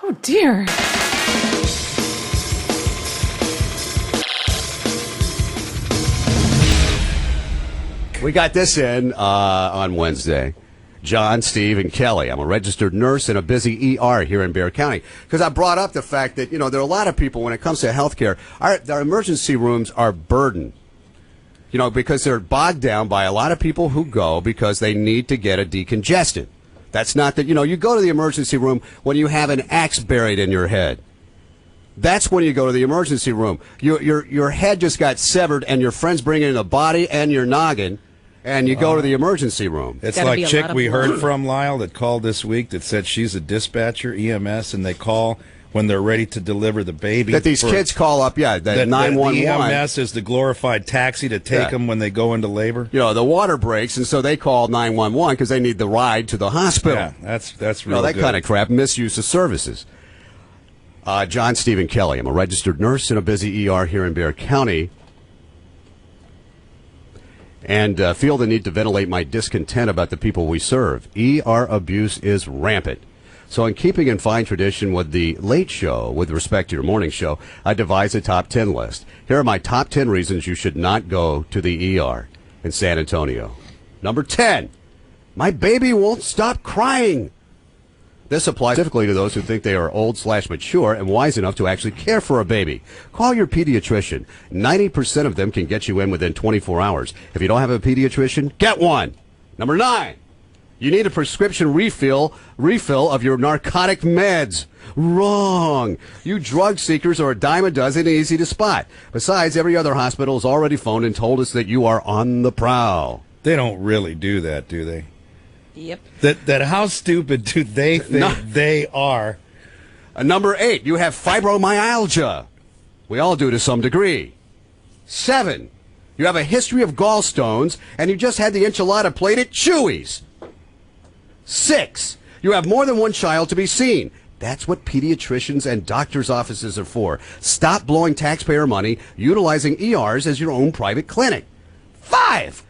Oh, dear. We got this in on Wednesday. John, Steve, and Kelly. I'm a registered nurse in a busy ER here in Bexar County. Because I brought up the fact that, there are a lot of people, when it comes to health care, our emergency rooms are burdened. Because they're bogged down by a lot of people who go because they need to get a decongestant. That's not that, you go to the emergency room when you have an axe buried in your head. That's when you go to the emergency room. Your head just got severed and your friends bring in the body and your noggin, and you go to the emergency room. It's like chick we heard from, Lisle, that called this week that said she's a dispatcher, EMS, and they call when they're ready to deliver the baby. That these kids call up, that 911. The EMS is the glorified taxi to take them when they go into labor. The water breaks, and so they call 911 because they need the ride to the hospital. Yeah, that's real that good. kind of crap, misuse of services. John, Steve, and Kelly. I'm a registered nurse in a busy ER here in Bexar County, and feel the need to ventilate my discontent about the people we serve. ER abuse is rampant. So in keeping in fine tradition with the late show, with respect to your morning show, I devised a top 10 list. Here are my top 10 reasons you should not go to the ER in San Antonio. Number 10, my baby won't stop crying. This applies specifically to those who think they are old/mature and wise enough to actually care for a baby. Call your pediatrician. 90% of them can get you in within 24 hours. If you don't have a pediatrician, get one. Number 9, you need a prescription refill of your narcotic meds. Wrong. You drug seekers are a dime a dozen, easy to spot. Besides, every other hospital has already phoned and told us that you are on the prowl. They don't really do that, do they? Yep. That how stupid do they think they are? Number 8, you have fibromyalgia. We all do to some degree. 7, you have a history of gallstones, and you just had the enchilada plate at Chewy's. 6, you have more than one child to be seen. That's what pediatricians and doctors' offices are for. Stop blowing taxpayer money utilizing ERs as your own private clinic. 5,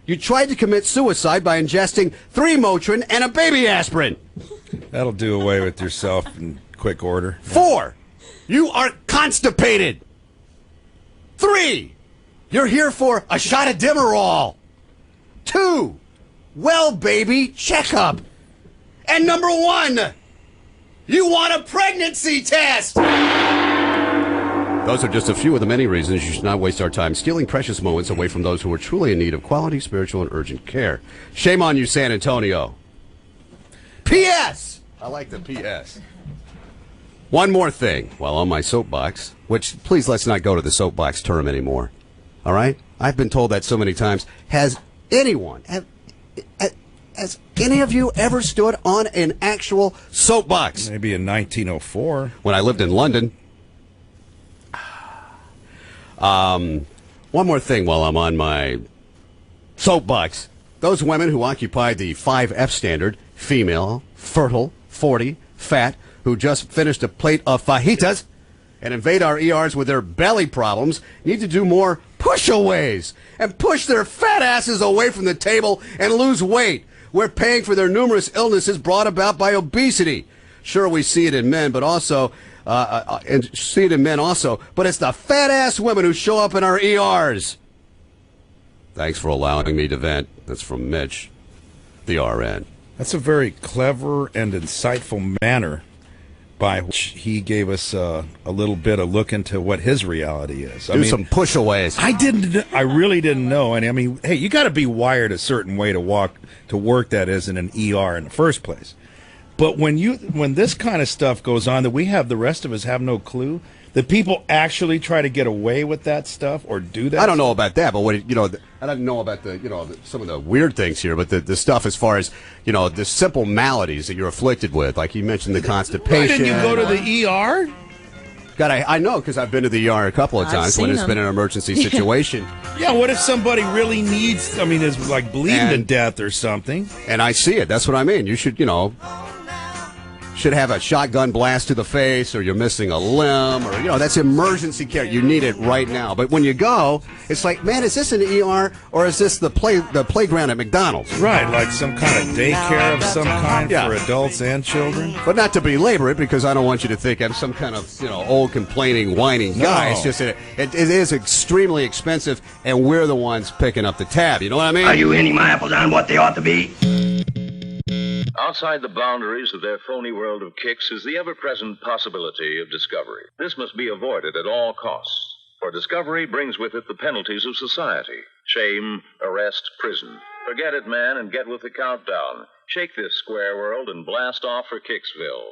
you tried to commit suicide by ingesting 3 Motrin and a baby aspirin. That'll do away with yourself in quick order. 4, you are constipated. 3, you're here for a shot of Demerol. 2, well, baby, checkup. And number 1, you want a pregnancy test. Those are just a few of the many reasons you should not waste our time stealing precious moments away from those who are truly in need of quality, spiritual, and urgent care. Shame on you, San Antonio. P.S. I like the P.S. One more thing while on my soapbox, which please let's not go to the soapbox term anymore. All right? I've been told that so many times. Has any of you ever stood on an actual soapbox? Maybe in 1904. When I lived in London. One more thing while I'm on my soapbox. Those women who occupy the 5F standard, female, fertile, 40, fat, who just finished a plate of fajitas and invade our ERs with their belly problems, need to do more push-aways and push their fat asses away from the table and lose weight. We're paying for their numerous illnesses brought about by obesity. Sure, we see it in men, but also... but it's the fat-ass women who show up in our ERs. Thanks for allowing me to vent. That's from Mitch, the RN. That's a very clever and insightful manner by which he gave us a little bit of look into what his reality is. Do some push-aways. I really didn't know. And I mean, hey, you got to be wired a certain way to work that is in an ER in the first place. But when this kind of stuff goes on that the rest of us have no clue, that people actually try to get away with that stuff or do that. I don't know about that, but I don't know about some of the weird things here, but the stuff as far as the simple maladies that you're afflicted with, like you mentioned the constipation. Right, and you go to the ER. God, I know because I've been to the ER a couple of times when it's been an emergency situation. Yeah, what if somebody really needs? I mean, is like bleeding to death or something? And I see it. That's what I mean. You should should have a shotgun blast to the face, or you're missing a limb, or, that's emergency care. You need it right now. But when you go, it's like, man, is this an ER, or is this the playground at McDonald's? Right, like some kind of daycare of some kind for adults and children. But not to belabor it, because I don't want you to think I'm some kind of, old complaining, whining guy. It's just that it is extremely expensive, and we're the ones picking up the tab. You know what I mean? Are you hitting my apples on what they ought to be? Outside the boundaries of their phony world of kicks is the ever-present possibility of discovery. This must be avoided at all costs, for discovery brings with it the penalties of society: shame, arrest, prison. Forget it, man, and get with the countdown. Shake this square world and blast off for Kicksville.